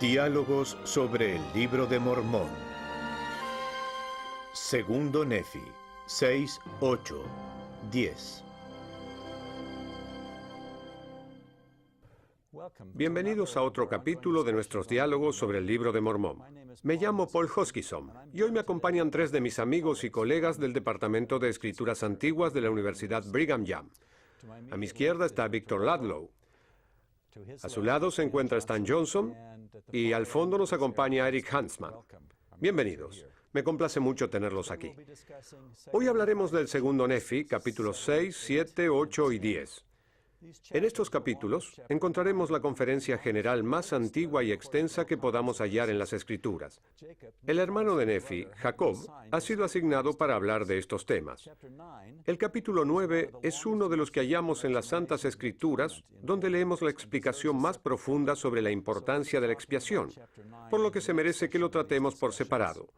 Diálogos sobre el Libro de Mormón. Segundo Nefi, 6, 8, 10. Bienvenidos a otro capítulo de nuestros diálogos sobre el Libro de Mormón. Me llamo Paul Hoskinson y hoy me acompañan tres de mis amigos y colegas del Departamento de Escrituras Antiguas de la Universidad Brigham Young. A mi izquierda está Victor Ludlow. A su lado se encuentra Stan Johnson y al fondo nos acompaña Eric Huntsman. Bienvenidos. Me complace mucho tenerlos aquí. Hoy hablaremos del segundo Nefi, capítulos 6, 7, 8 y 10. En estos capítulos encontraremos la conferencia general más antigua y extensa que podamos hallar en las Escrituras. El hermano de Nefi, Jacob, ha sido asignado para hablar de estos temas. El capítulo 9 es uno de los que hallamos en las Santas Escrituras, donde leemos la explicación más profunda sobre la importancia de la expiación, por lo que se merece que lo tratemos por separado.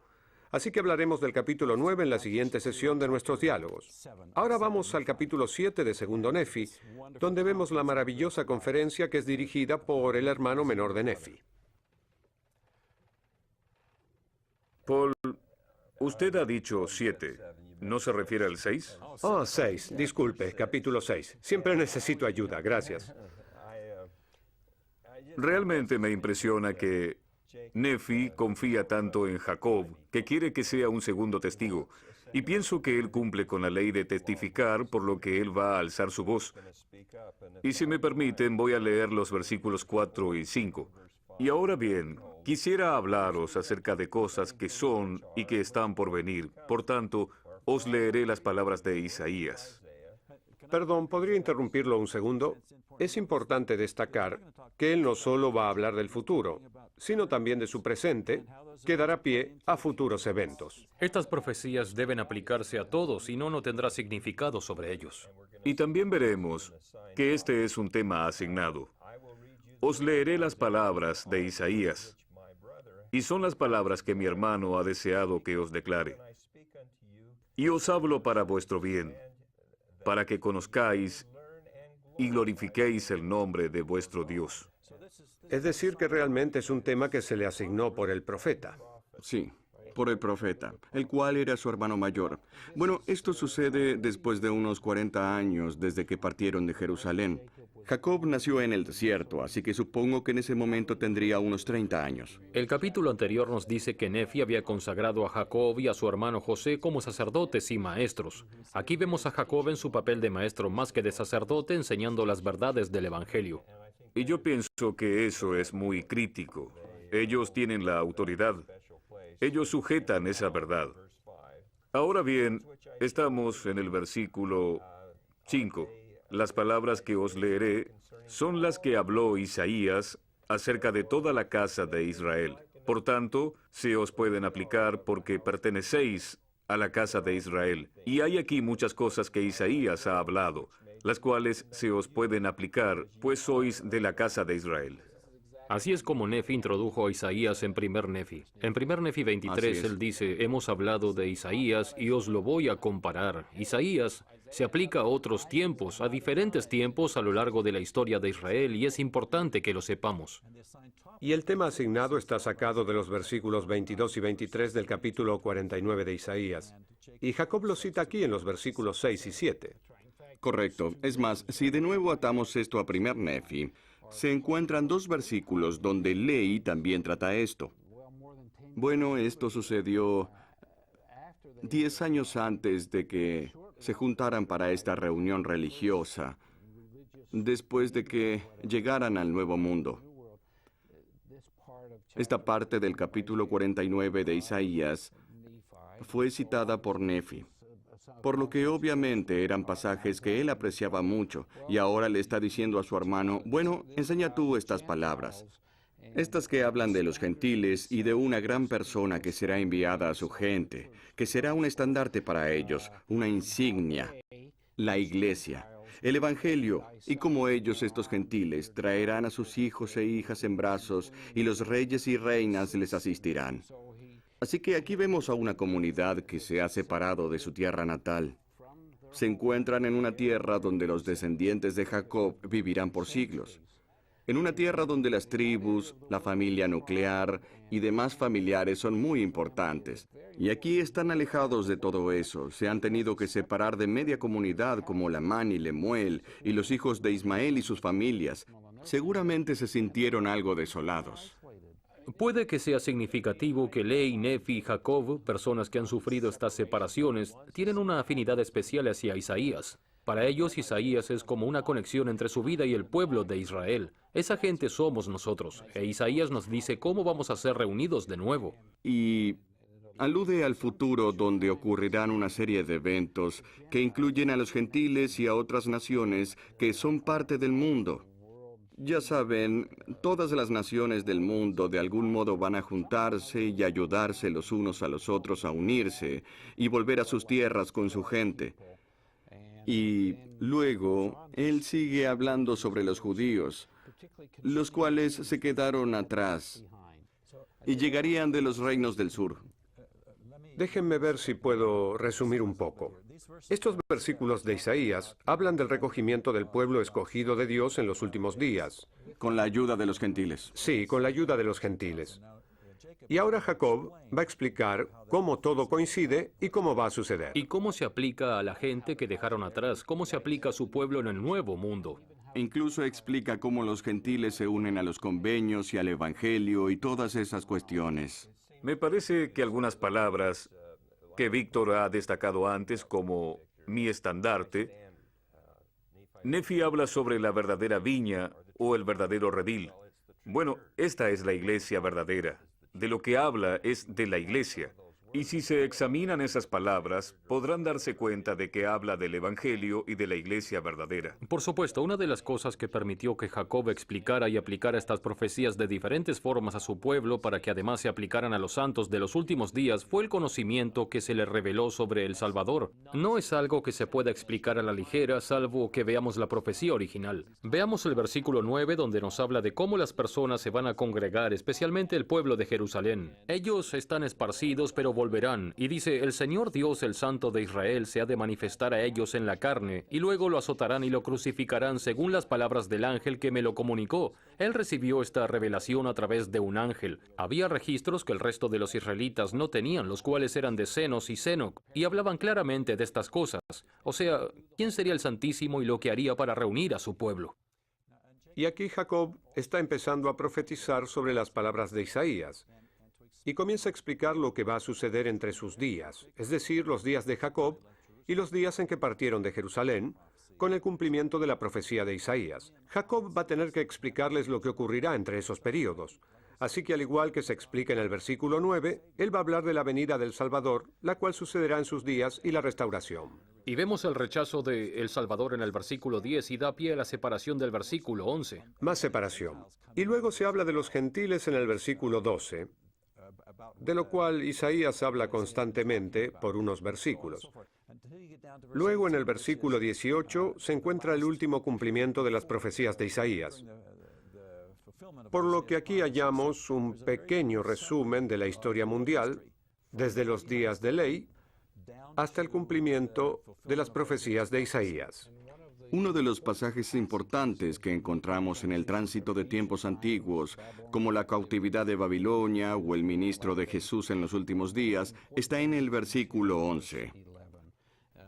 Así que hablaremos del capítulo 9 en la siguiente sesión de nuestros diálogos. Ahora vamos al capítulo 7 de Segundo Nefi, donde vemos la maravillosa conferencia que es dirigida por el hermano menor de Nefi. Paul, usted ha dicho 7. ¿No se refiere al 6? Oh, 6. Disculpe, capítulo 6. Siempre necesito ayuda, gracias. Realmente me impresiona que Nefi confía tanto en Jacob que quiere que sea un segundo testigo. Y pienso que él cumple con la ley de testificar, por lo que él va a alzar su voz. Y si me permiten, voy a leer los versículos 4 y 5. Y ahora bien, quisiera hablaros acerca de cosas que son y que están por venir. Por tanto, os leeré las palabras de Isaías. Perdón, ¿podría interrumpirlo un segundo? Es importante destacar que él no solo va a hablar del futuro, sino también de su presente, que dará pie a futuros eventos. Estas profecías deben aplicarse a todos, si no, no tendrá significado sobre ellos. Y también veremos que este es un tema asignado. Os leeré las palabras de Isaías, y son las palabras que mi hermano ha deseado que os declare. Y os hablo para vuestro bien, para que conozcáis y glorifiquéis el nombre de vuestro Dios. Es decir, que realmente es un tema que se le asignó por el profeta. Sí, por el profeta, el cual era su hermano mayor. Bueno, esto sucede después de unos 40 años desde que partieron de Jerusalén. Jacob nació en el desierto, así que supongo que en ese momento tendría unos 30 años. El capítulo anterior nos dice que Nefi había consagrado a Jacob y a su hermano José como sacerdotes y maestros. Aquí vemos a Jacob en su papel de maestro más que de sacerdote, enseñando las verdades del Evangelio. Y yo pienso que eso es muy crítico. Ellos tienen la autoridad. Ellos sujetan esa verdad. Ahora bien, estamos en el versículo 5. Las palabras que os leeré son las que habló Isaías acerca de toda la casa de Israel. Por tanto, se os pueden aplicar porque pertenecéis a la casa de Israel. Y hay aquí muchas cosas que Isaías ha hablado, las cuales se os pueden aplicar, pues sois de la casa de Israel. Así es como Nefi introdujo a Isaías en primer Nefi. En primer Nefi 23 él dice, hemos hablado de Isaías y os lo voy a comparar. Isaías se aplica a otros tiempos, a diferentes tiempos a lo largo de la historia de Israel, y es importante que lo sepamos. Y el tema asignado está sacado de los versículos 22 y 23 del capítulo 49 de Isaías. Y Jacob lo cita aquí en los versículos 6 y 7. Correcto. Es más, si de nuevo atamos esto a primer Nefi, se encuentran dos versículos donde Ley también trata esto. Bueno, esto sucedió 10 años antes de que se juntaran para esta reunión religiosa, después de que llegaran al Nuevo Mundo. Esta parte del capítulo 49 de Isaías fue citada por Nefi, por lo que obviamente eran pasajes que él apreciaba mucho, y ahora le está diciendo a su hermano, bueno, enseña tú estas palabras. Estas que hablan de los gentiles y de una gran persona que será enviada a su gente, que será un estandarte para ellos, una insignia, la iglesia, el evangelio, y como ellos, estos gentiles, traerán a sus hijos e hijas en brazos, y los reyes y reinas les asistirán. Así que aquí vemos a una comunidad que se ha separado de su tierra natal. Se encuentran en una tierra donde los descendientes de Jacob vivirán por siglos. en una tierra donde las tribus, la familia nuclear y demás familiares son muy importantes. Y aquí están alejados de todo eso. Se han tenido que separar de media comunidad como Lamán y Lemuel y los hijos de Ismael y sus familias. Seguramente se sintieron algo desolados. Puede que sea significativo que Ley, Nefi y Jacob, personas que han sufrido estas separaciones, tienen una afinidad especial hacia Isaías. Para ellos, Isaías es como una conexión entre su vida y el pueblo de Israel. Esa gente somos nosotros, e Isaías nos dice cómo vamos a ser reunidos de nuevo. Y alude al futuro donde ocurrirán una serie de eventos que incluyen a los gentiles y a otras naciones que son parte del mundo. Ya saben, todas las naciones del mundo de algún modo van a juntarse y ayudarse los unos a los otros a unirse y volver a sus tierras con su gente. Y luego, él sigue hablando sobre los judíos, los cuales se quedaron atrás y llegarían de los reinos del sur. Déjenme ver si puedo resumir un poco. Estos versículos de Isaías hablan del recogimiento del pueblo escogido de Dios en los últimos días. Con la ayuda de los gentiles. Sí, con la ayuda de los gentiles. Y ahora Jacob va a explicar cómo todo coincide y cómo va a suceder. ¿Y cómo se aplica a la gente que dejaron atrás? ¿Cómo se aplica a su pueblo en el nuevo mundo? Incluso explica cómo los gentiles se unen a los convenios y al evangelio y todas esas cuestiones. Me parece que algunas palabras que Víctor ha destacado antes como mi estandarte, Nefi habla sobre la verdadera viña o el verdadero redil. Bueno, esta es la iglesia verdadera. De lo que habla es de la iglesia. Y si se examinan esas palabras, podrán darse cuenta de que habla del Evangelio y de la iglesia verdadera. Por supuesto, una de las cosas que permitió que Jacob explicara y aplicara estas profecías de diferentes formas a su pueblo para que además se aplicaran a los santos de los últimos días fue el conocimiento que se le reveló sobre el Salvador. No es algo que se pueda explicar a la ligera, salvo que veamos la profecía original. Veamos el versículo 9, donde nos habla de cómo las personas se van a congregar, especialmente el pueblo de Jerusalén. Ellos están esparcidos, pero volverán. Y dice, el Señor Dios, el Santo de Israel, se ha de manifestar a ellos en la carne, y luego lo azotarán y lo crucificarán según las palabras del ángel que me lo comunicó. Él recibió esta revelación a través de un ángel. Había registros que el resto de los israelitas no tenían, los cuales eran de Senos y Senoc, y hablaban claramente de estas cosas. O sea, ¿quién sería el Santísimo y lo que haría para reunir a su pueblo? Y aquí Jacob está empezando a profetizar sobre las palabras de Isaías. Y comienza a explicar lo que va a suceder entre sus días, es decir, los días de Jacob y los días en que partieron de Jerusalén, con el cumplimiento de la profecía de Isaías. Jacob va a tener que explicarles lo que ocurrirá entre esos períodos. Así que al igual que se explica en el versículo 9, él va a hablar de la venida del Salvador, la cual sucederá en sus días y la restauración. Y vemos el rechazo de El Salvador en el versículo 10 y da pie a la separación del versículo 11. Más separación. Y luego se habla de los gentiles en el versículo 12, de lo cual Isaías habla constantemente por unos versículos. Luego, en el versículo 18, se encuentra el último cumplimiento de las profecías de Isaías. Por lo que aquí hallamos un pequeño resumen de la historia mundial, desde los días de ley hasta el cumplimiento de las profecías de Isaías. Uno de los pasajes importantes que encontramos en el tránsito de tiempos antiguos, como la cautividad de Babilonia o el ministro de Jesús en los últimos días, está en el versículo 11.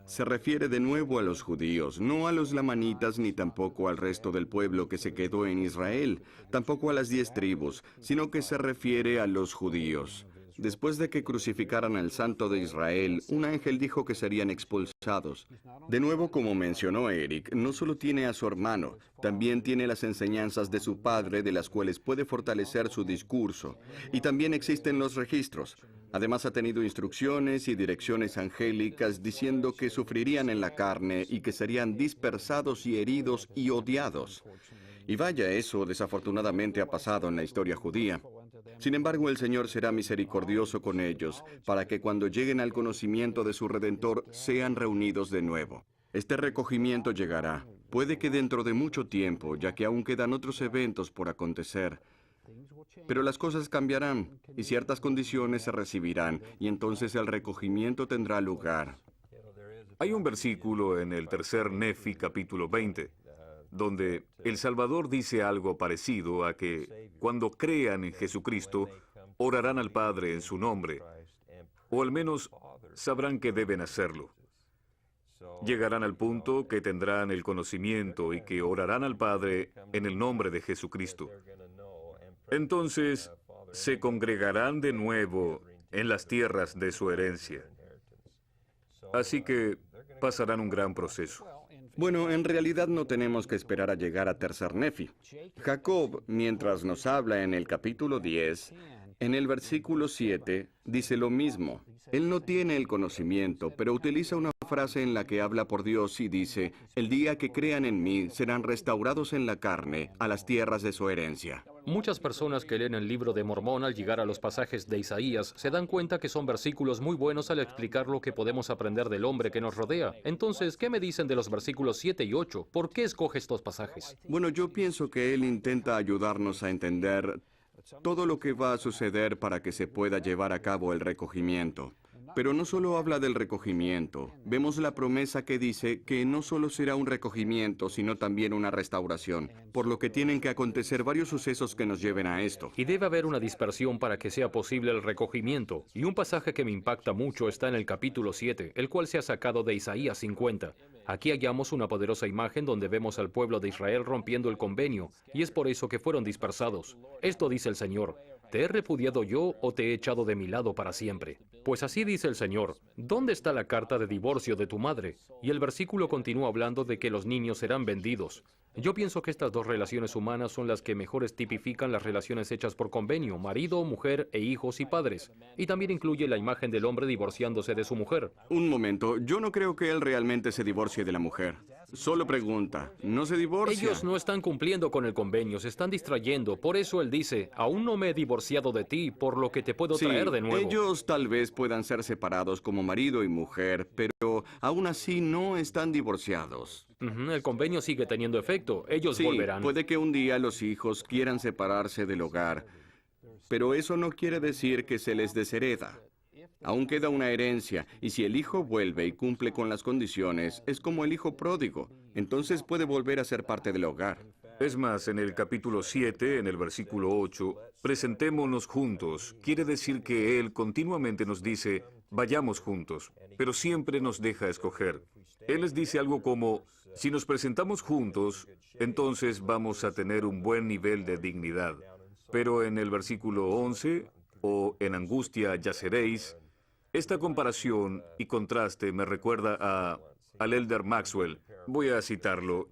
Se refiere de nuevo a los judíos, no a los lamanitas ni tampoco al resto del pueblo que se quedó en Israel, tampoco a las 10 tribus, sino que se refiere a los judíos. Después de que crucificaran al Santo de Israel, un ángel dijo que serían expulsados. De nuevo, como mencionó Eric, no solo tiene a su hermano, también tiene las enseñanzas de su padre, de las cuales puede fortalecer su discurso. Y también existen los registros. Además, ha tenido instrucciones y direcciones angélicas diciendo que sufrirían en la carne y que serían dispersados y heridos y odiados. Y vaya, eso desafortunadamente ha pasado en la historia judía. Sin embargo, el Señor será misericordioso con ellos, para que cuando lleguen al conocimiento de su Redentor, sean reunidos de nuevo. Este recogimiento llegará. Puede que dentro de mucho tiempo, ya que aún quedan otros eventos por acontecer. Pero las cosas cambiarán, y ciertas condiciones se recibirán, y entonces el recogimiento tendrá lugar. Hay un versículo en el tercer Nefi, capítulo 20, donde el Salvador dice algo parecido a que cuando crean en Jesucristo, orarán al Padre en su nombre, o al menos sabrán que deben hacerlo. Llegarán al punto que tendrán el conocimiento y que orarán al Padre en el nombre de Jesucristo. Entonces, se congregarán de nuevo en las tierras de su herencia. Así que pasarán un gran proceso. Bueno, en realidad no tenemos que esperar a llegar a tercer Nefi. Jacob, mientras nos habla en el capítulo 10, en el versículo 7, dice lo mismo. Él no tiene el conocimiento, pero utiliza una frase en la que habla por Dios y dice, el día que crean en mí serán restaurados en la carne a las tierras de su herencia. Muchas personas que leen el libro de Mormón al llegar a los pasajes de Isaías se dan cuenta que son versículos muy buenos al explicar lo que podemos aprender del hombre que nos rodea. Entonces, ¿qué me dicen de los versículos 7 y 8? ¿Por qué escoge estos pasajes? Bueno, yo pienso que él intenta ayudarnos a entender todo lo que va a suceder para que se pueda llevar a cabo el recogimiento. Pero no solo habla del recogimiento. Vemos la promesa que dice que no solo será un recogimiento, sino también una restauración, por lo que tienen que acontecer varios sucesos que nos lleven a esto. Y debe haber una dispersión para que sea posible el recogimiento. Y un pasaje que me impacta mucho está en el capítulo 7, el cual se ha sacado de Isaías 50. Aquí hallamos una poderosa imagen donde vemos al pueblo de Israel rompiendo el convenio, y es por eso que fueron dispersados. Esto dice el Señor: ¿te he repudiado yo o te he echado de mi lado para siempre? Pues así dice el Señor: ¿dónde está la carta de divorcio de tu madre? Y el versículo continúa hablando de que los niños serán vendidos. Yo pienso que estas dos relaciones humanas son las que mejores tipifican las relaciones hechas por convenio, marido, mujer e hijos y padres. Y también incluye la imagen del hombre divorciándose de su mujer. Un momento, yo no creo que él realmente se divorcie de la mujer. Solo pregunta, ¿no se divorcia? Ellos no están cumpliendo con el convenio, se están distrayendo. Por eso él dice: aún no me he divorciado de ti, por lo que te puedo traer de nuevo. Ellos tal vez puedan ser separados como marido y mujer, pero aún así no están divorciados. El convenio sigue teniendo efecto. Ellos volverán. Puede que un día los hijos quieran separarse del hogar, pero eso no quiere decir que se les deshereda. Aún queda una herencia, y si el hijo vuelve y cumple con las condiciones, es como el hijo pródigo. Entonces puede volver a ser parte del hogar. Es más, en el capítulo 7, en el versículo 8, presentémonos juntos. Quiere decir que Él continuamente nos dice, vayamos juntos, pero siempre nos deja escoger. Él les dice algo como, si nos presentamos juntos, entonces vamos a tener un buen nivel de dignidad. Pero en el versículo 11, o en angustia yaceréis, esta comparación y contraste me recuerda al elder Maxwell. Voy a citarlo.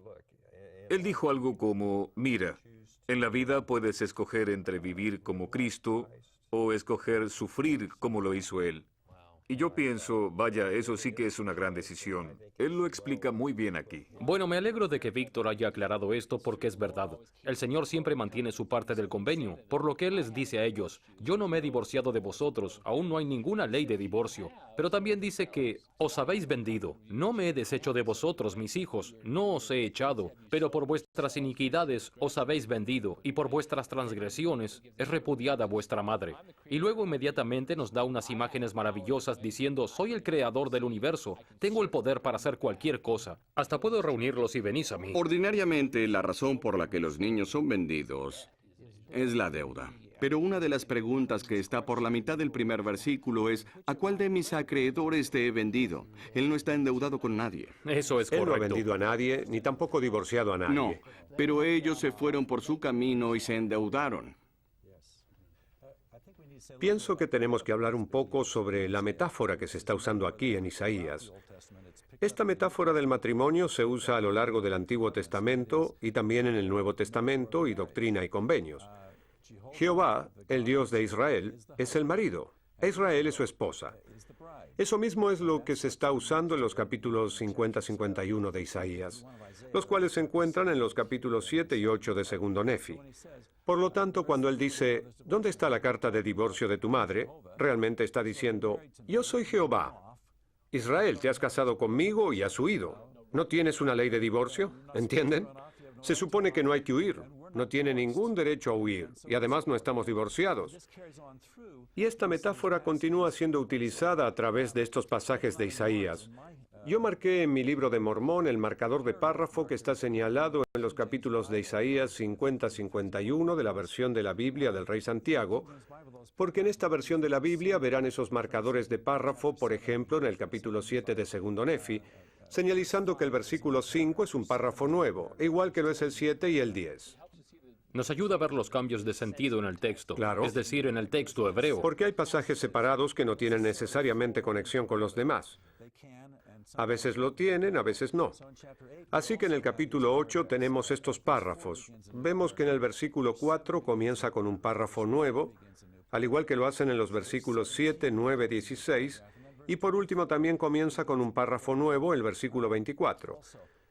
Él dijo algo como, mira, en la vida puedes escoger entre vivir como Cristo o escoger sufrir como lo hizo Él. Y yo pienso, vaya, eso sí que es una gran decisión. Él lo explica muy bien aquí. Bueno, me alegro de que Víctor haya aclarado esto porque es verdad. El Señor siempre mantiene su parte del convenio, por lo que Él les dice a ellos, yo no me he divorciado de vosotros, aún no hay ninguna ley de divorcio. Pero también dice que os habéis vendido. No me he deshecho de vosotros, mis hijos, no os he echado, pero por vuestras iniquidades os habéis vendido, y por vuestras transgresiones es repudiada vuestra madre. Y luego inmediatamente nos da unas imágenes maravillosas diciendo, soy el creador del universo, tengo el poder para hacer cualquier cosa, hasta puedo reunirlos y venís a mí. Ordinariamente, la razón por la que los niños son vendidos es la deuda. Pero una de las preguntas que está por la mitad del primer versículo es, ¿a cuál de mis acreedores te he vendido? Él no está endeudado con nadie. Eso es Él correcto. no ha vendido a nadie, ni tampoco divorciado a nadie. No, pero ellos se fueron por su camino y se endeudaron. Pienso que tenemos que hablar un poco sobre la metáfora que se está usando aquí en Isaías. Esta metáfora del matrimonio se usa a lo largo del Antiguo Testamento y también en el Nuevo Testamento y Doctrina y Convenios. Jehová, el Dios de Israel, es el marido, e Israel es su esposa. Eso mismo es lo que se está usando en los capítulos 50-51 de Isaías, los cuales se encuentran en los capítulos 7 y 8 de Segundo Nefi. Por lo tanto, cuando él dice, ¿dónde está la carta de divorcio de tu madre?, realmente está diciendo, yo soy Jehová. Israel, te has casado conmigo y has huido. ¿No tienes una ley de divorcio? ¿Entienden? Se supone que no hay que huir. No tiene ningún derecho a huir. Y además no estamos divorciados. Y esta metáfora continúa siendo utilizada a través de estos pasajes de Isaías. Yo marqué en mi libro de Mormón el marcador de párrafo que está señalado en los capítulos de Isaías 50-51 de la versión de la Biblia del Rey Santiago, porque en esta versión de la Biblia verán esos marcadores de párrafo, por ejemplo, en el capítulo 7 de Segundo Nefi, señalizando que el versículo 5 es un párrafo nuevo, igual que lo es el 7 y el 10. Nos ayuda a ver los cambios de sentido en el texto, Claro. es decir, en el texto hebreo. Porque hay pasajes separados que no tienen necesariamente conexión con los demás. A veces lo tienen, a veces no. Así que en el capítulo 8 tenemos estos párrafos. Vemos que en el versículo 4 comienza con un párrafo nuevo, al igual que lo hacen en los versículos 7, 9, 16, y por último también comienza con un párrafo nuevo, el versículo 24.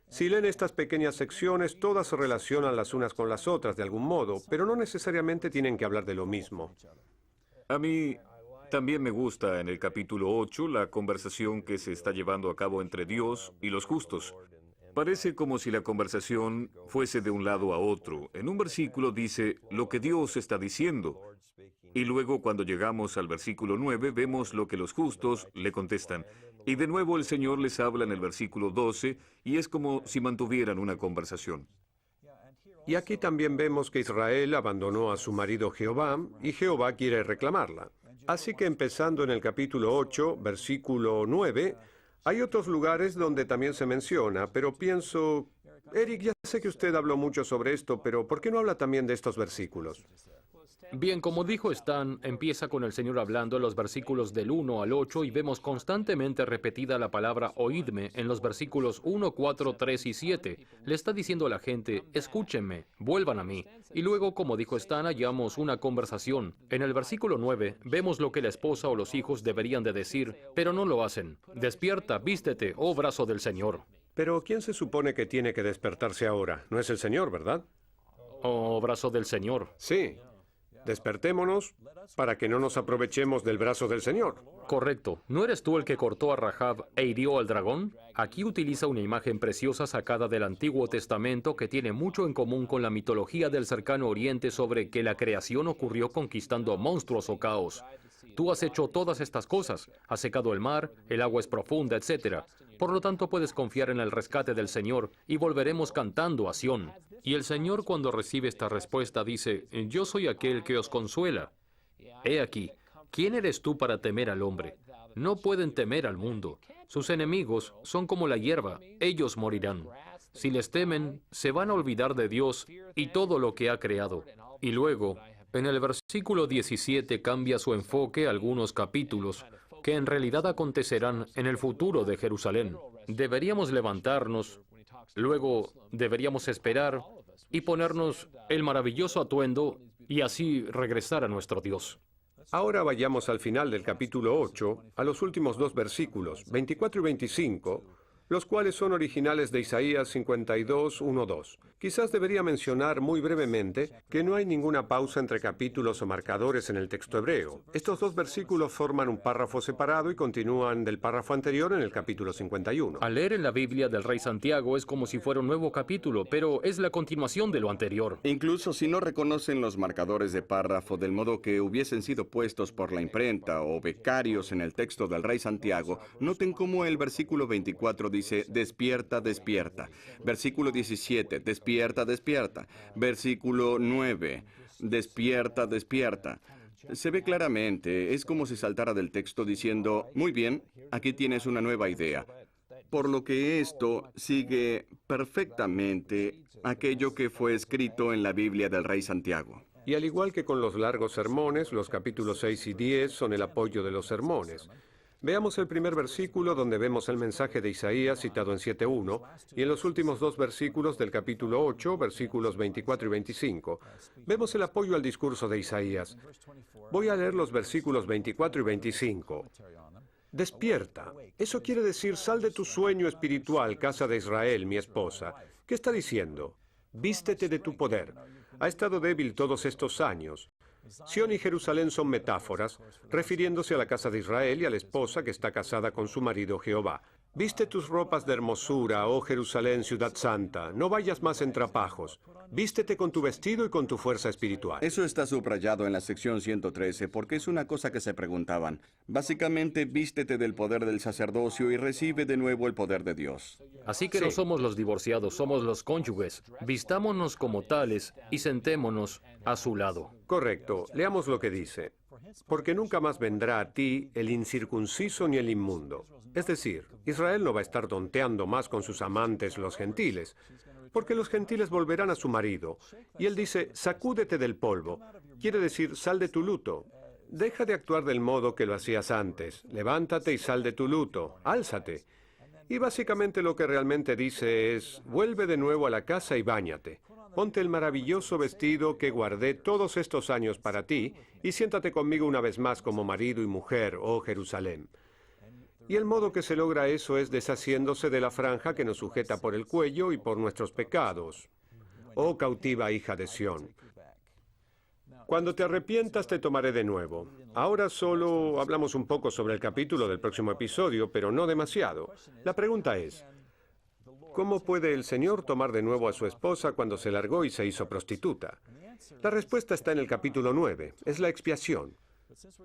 Si leen estas pequeñas secciones, todas se relacionan las unas con las otras de algún modo, pero no necesariamente tienen que hablar de lo mismo. A mí también me gusta en el capítulo 8 la conversación que se está llevando a cabo entre Dios y los justos. Parece como si la conversación fuese de un lado a otro. En un versículo dice lo que Dios está diciendo. Y luego cuando llegamos al versículo 9 vemos lo que los justos le contestan. Y de nuevo el Señor les habla en el versículo 12 y es como si mantuvieran una conversación. Y aquí también vemos que Israel abandonó a su marido Jehová y Jehová quiere reclamarla. Así que empezando en el capítulo 8, versículo 9, hay otros lugares donde también se menciona, pero pienso, Eric, ya sé que usted habló mucho sobre esto, pero ¿por qué no habla también de estos versículos? Bien, como dijo Stan, empieza con el Señor hablando en los versículos del 1 al 8 y vemos constantemente repetida la palabra oídme en los versículos 1, 4, 3 y 7. Le está diciendo a la gente, escúchenme, vuelvan a mí. Y luego, como dijo Stan, hallamos una conversación. En el versículo 9 vemos lo que la esposa o los hijos deberían de decir, pero no lo hacen. Despierta, vístete, oh brazo del Señor. Pero ¿quién se supone que tiene que despertarse ahora? No es el Señor, ¿verdad? Oh brazo del Señor. Sí. Despertémonos para que no nos aprovechemos del brazo del Señor. Correcto. ¿No eres tú el que cortó a Rahab e hirió al dragón? Aquí utiliza una imagen preciosa sacada del Antiguo Testamento que tiene mucho en común con la mitología del cercano Oriente sobre que la creación ocurrió conquistando monstruos o caos. Tú has hecho todas estas cosas, has secado el mar, el agua es profunda, etc. Por lo tanto, puedes confiar en el rescate del Señor y volveremos cantando a Sión. Y el Señor, cuando recibe esta respuesta, dice, yo soy aquel que os consuela. He aquí, ¿quién eres tú para temer al hombre? No pueden temer al mundo. Sus enemigos son como la hierba, ellos morirán. Si les temen, se van a olvidar de Dios y todo lo que ha creado. Y luego, en el versículo 17 cambia su enfoque a algunos capítulos que en realidad acontecerán en el futuro de Jerusalén. Deberíamos levantarnos, luego deberíamos esperar y ponernos el maravilloso atuendo y así regresar a nuestro Dios. Ahora vayamos al final del capítulo 8, a los últimos dos versículos, 24 y 25, los cuales son originales de Isaías 52, 1, 2. Quizás debería mencionar muy brevemente que no hay ninguna pausa entre capítulos o marcadores en el texto hebreo. Estos dos versículos forman un párrafo separado y continúan del párrafo anterior en el capítulo 51. Al leer en la Biblia del Rey Santiago es como si fuera un nuevo capítulo, pero es la continuación de lo anterior. Incluso si no reconocen los marcadores de párrafo del modo que hubiesen sido puestos por la imprenta o becarios en el texto del Rey Santiago, noten cómo el versículo 24 dice, despierta, despierta. Versículo 17, despierta, despierta. Versículo 9, despierta, despierta. Se ve claramente, es como si saltara del texto diciendo, muy bien, aquí tienes una nueva idea. Por lo que esto sigue perfectamente aquello que fue escrito en la Biblia del Rey Santiago. Y al igual que con los largos sermones, los capítulos 6 y 10 son el apoyo de los sermones. Veamos el primer versículo donde vemos el mensaje de Isaías citado en 7.1 y en los últimos dos versículos del capítulo 8, versículos 24 y 25, vemos el apoyo al discurso de Isaías. Voy a leer los versículos 24 y 25. Despierta. Eso quiere decir, sal de tu sueño espiritual, casa de Israel, mi esposa. ¿Qué está diciendo? Vístete de tu poder. Ha estado débil todos estos años. Sión y Jerusalén son metáforas, refiriéndose a la casa de Israel y a la esposa que está casada con su marido Jehová. Viste tus ropas de hermosura, oh Jerusalén, ciudad santa. No vayas más en trapajos. Vístete con tu vestido y con tu fuerza espiritual. Eso está subrayado en la sección 113 porque es una cosa que se preguntaban. Básicamente, vístete del poder del sacerdocio y recibe de nuevo el poder de Dios. Así que no somos los divorciados, somos los cónyuges. Vistámonos como tales y sentémonos a su lado. Correcto. Leamos lo que dice. Porque nunca más vendrá a ti el incircunciso ni el inmundo. Es decir, Israel no va a estar tonteando más con sus amantes los gentiles, porque los gentiles volverán a su marido. Y él dice, sacúdete del polvo. Quiere decir, sal de tu luto. Deja de actuar del modo que lo hacías antes. Levántate y sal de tu luto. Álzate. Y básicamente lo que realmente dice es, vuelve de nuevo a la casa y báñate. Ponte el maravilloso vestido que guardé todos estos años para ti y siéntate conmigo una vez más como marido y mujer, oh Jerusalén. Y el modo que se logra eso es deshaciéndose de la franja que nos sujeta por el cuello y por nuestros pecados. Oh cautiva hija de Sión. Cuando te arrepientas te tomaré de nuevo. Ahora solo hablamos un poco sobre el capítulo del próximo episodio, pero no demasiado. La pregunta es, ¿cómo puede el Señor tomar de nuevo a su esposa cuando se largó y se hizo prostituta? La respuesta está en el capítulo 9, es la expiación.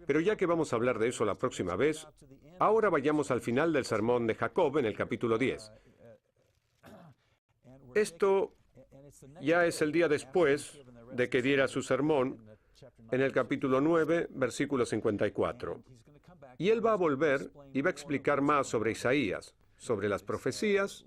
Pero ya que vamos a hablar de eso la próxima vez, ahora vayamos al final del sermón de Jacob en el capítulo 10. Esto ya es el día después de que diera su sermón en el capítulo 9, versículo 54. Y él va a volver y va a explicar más sobre Isaías, sobre las profecías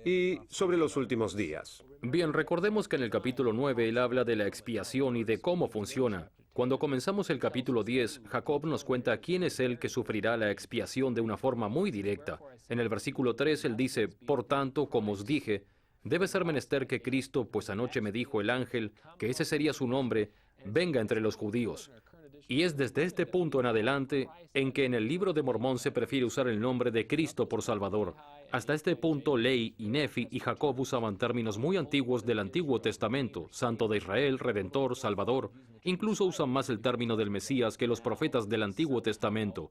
y sobre los últimos días. Bien, recordemos que en el capítulo 9 él habla de la expiación y de cómo funciona. Cuando comenzamos el capítulo 10, Jacob nos cuenta quién es el que sufrirá la expiación de una forma muy directa. En el versículo 3 él dice, por tanto, como os dije, debe ser menester que Cristo, pues anoche me dijo el ángel que ese sería su nombre, venga entre los judíos. Y es desde este punto en adelante en que en el libro de Mormón se prefiere usar el nombre de Cristo por Salvador. Hasta este punto, Ley y Nefi y Jacob usaban términos muy antiguos del Antiguo Testamento, Santo de Israel, Redentor, Salvador. Incluso usan más el término del Mesías que los profetas del Antiguo Testamento.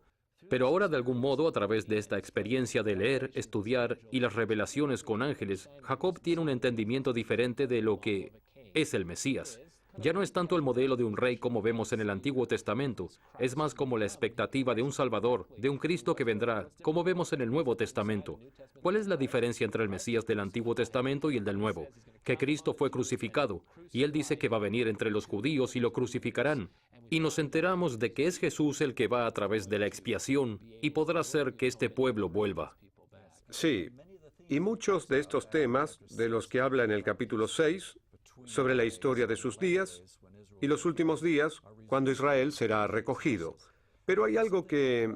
Pero ahora, de algún modo, a través de esta experiencia de leer, estudiar y las revelaciones con ángeles, Jacob tiene un entendimiento diferente de lo que es el Mesías. Ya no es tanto el modelo de un rey como vemos en el Antiguo Testamento, es más como la expectativa de un Salvador, de un Cristo que vendrá, como vemos en el Nuevo Testamento. ¿Cuál es la diferencia entre el Mesías del Antiguo Testamento y el del Nuevo? Que Cristo fue crucificado, y él dice que va a venir entre los judíos y lo crucificarán. Y nos enteramos de que es Jesús el que va a través de la expiación y podrá hacer que este pueblo vuelva. Sí, y muchos de estos temas, de los que habla en el capítulo 6, sobre la historia de sus días y los últimos días, cuando Israel será recogido. Pero hay algo que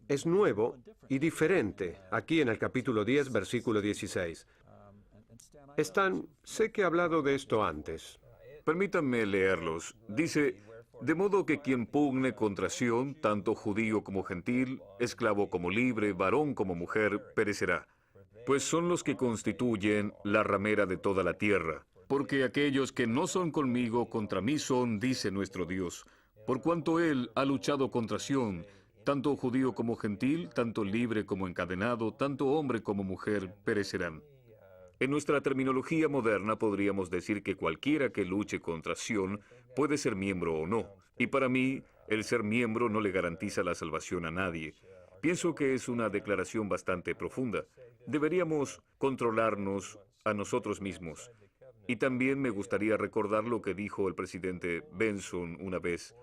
es nuevo y diferente aquí en el capítulo 10, versículo 16. Stan, sé que he hablado de esto antes. Permítanme leerlos. Dice, de modo que quien pugne contra Sión, tanto judío como gentil, esclavo como libre, varón como mujer, perecerá. Pues son los que constituyen la ramera de toda la tierra. Porque aquellos que no son conmigo, contra mí son, dice nuestro Dios. Por cuanto Él ha luchado contra Sión, tanto judío como gentil, tanto libre como encadenado, tanto hombre como mujer, perecerán. En nuestra terminología moderna podríamos decir que cualquiera que luche contra Sión puede ser miembro o no. Y para mí, el ser miembro no le garantiza la salvación a nadie. Pienso que es una declaración bastante profunda. Deberíamos controlarnos a nosotros mismos. Y también me gustaría recordar lo que dijo el presidente Benson una vez.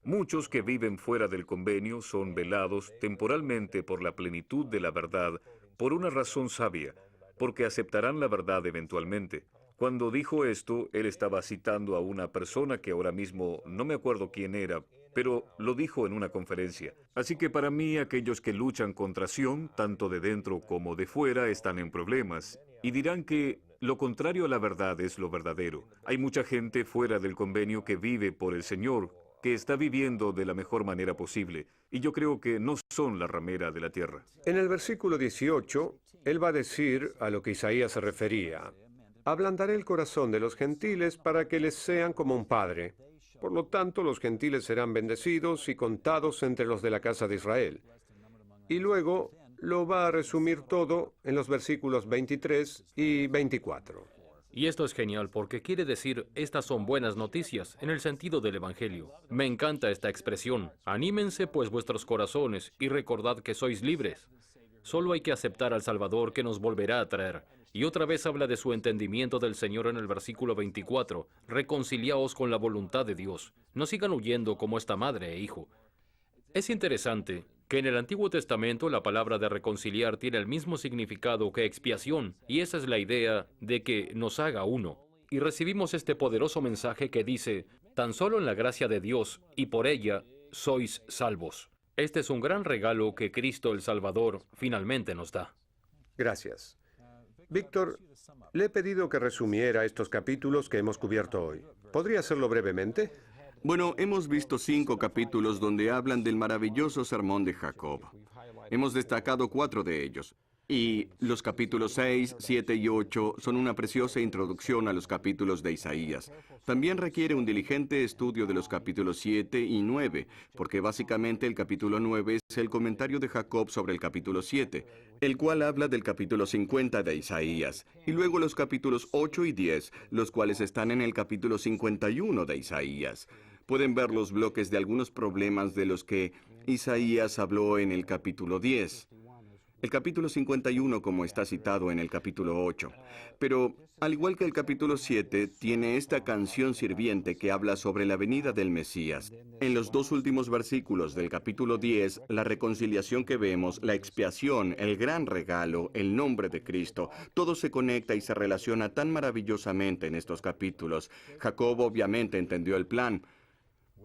Muchos que viven fuera del convenio son velados temporalmente por la plenitud de la verdad, por una razón sabia, porque aceptarán la verdad eventualmente. Cuando dijo esto, él estaba citando a una persona que ahora mismo no me acuerdo quién era, pero lo dijo en una conferencia. Así que para mí, aquellos que luchan contra Sión, tanto de dentro como de fuera, están en problemas, y dirán que lo contrario a la verdad es lo verdadero. Hay mucha gente fuera del convenio que vive por el Señor, que está viviendo de la mejor manera posible, y yo creo que no son la ramera de la tierra. En el versículo 18, él va a decir a lo que Isaías se refería. Ablandaré el corazón de los gentiles para que les sean como un padre. Por lo tanto, los gentiles serán bendecidos y contados entre los de la casa de Israel. Y luego lo va a resumir todo en los versículos 23 y 24. Y esto es genial porque quiere decir, estas son buenas noticias en el sentido del Evangelio. Me encanta esta expresión. Anímense pues vuestros corazones y recordad que sois libres. Solo hay que aceptar al Salvador que nos volverá a traer. Y otra vez habla de su entendimiento del Señor en el versículo 24. Reconciliaos con la voluntad de Dios. No sigan huyendo como esta madre e hijo. Es interesante que en el Antiguo Testamento la palabra de reconciliar tiene el mismo significado que expiación, y esa es la idea de que nos haga uno. Y recibimos este poderoso mensaje que dice, tan solo en la gracia de Dios y por ella sois salvos. Este es un gran regalo que Cristo el Salvador finalmente nos da. Gracias. Víctor, le he pedido que resumiera estos capítulos que hemos cubierto hoy. ¿Podría hacerlo brevemente? Bueno, hemos visto 5 capítulos donde hablan del maravilloso sermón de Jacob. Hemos destacado 4 de ellos. Y los capítulos 6, 7 y 8 son una preciosa introducción a los capítulos de Isaías. También requiere un diligente estudio de los capítulos 7 y 9, porque básicamente el capítulo 9 es el comentario de Jacob sobre el capítulo 7, el cual habla del capítulo 50 de Isaías, y luego los capítulos 8 y 10, los cuales están en el capítulo 51 de Isaías. Pueden ver los bloques de algunos problemas de los que Isaías habló en el capítulo 10. El capítulo 51, como está citado en el capítulo 8. Pero, al igual que el capítulo 7, tiene esta canción sirviente que habla sobre la venida del Mesías. En los 2 últimos versículos del capítulo 10, la reconciliación que vemos, la expiación, el gran regalo, el nombre de Cristo, todo se conecta y se relaciona tan maravillosamente en estos capítulos. Jacob obviamente entendió el plan.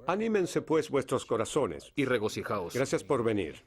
Anímense pues vuestros corazones. Y regocijaos. Gracias por venir.